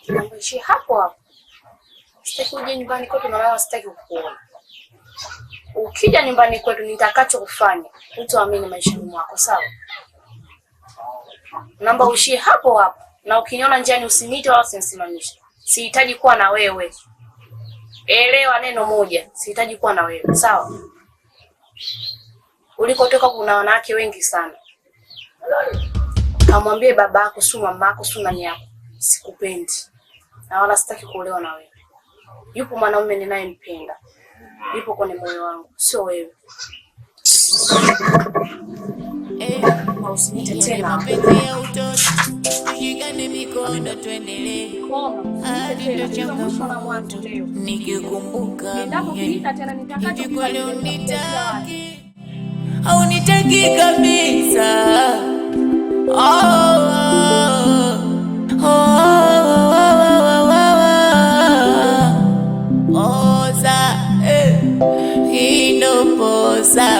Niishi hapo hapo. Sitaki uje nyumbani kwetu na wala sitaki kukuona. Ukija nyumbani kwetu nitakacho kufanya, utaamini maishani mwako, sawa? Naomba uishie hapo hapo. Na ukiniona njiani usiniite wala usinisimamishe. Sihitaji kuwa na wewe. Elewa neno moja, sihitaji kuwa na wewe, sawa? Ulikotoka kuna wanawake wengi sana. Kamwambie babako, si mamako, si nani yako. Sikupendi. Na wala sitaki kuolewa na wewe. Yupo mwanaume ninayempenda. Yupo kwenye moyo wangu, sio wewe. Usiniite tena. Mapenzi ya utoto, tushikane mikono tuendelee. Nikikumbuka hivi kweli unitaki au nitaki kabisa. Posa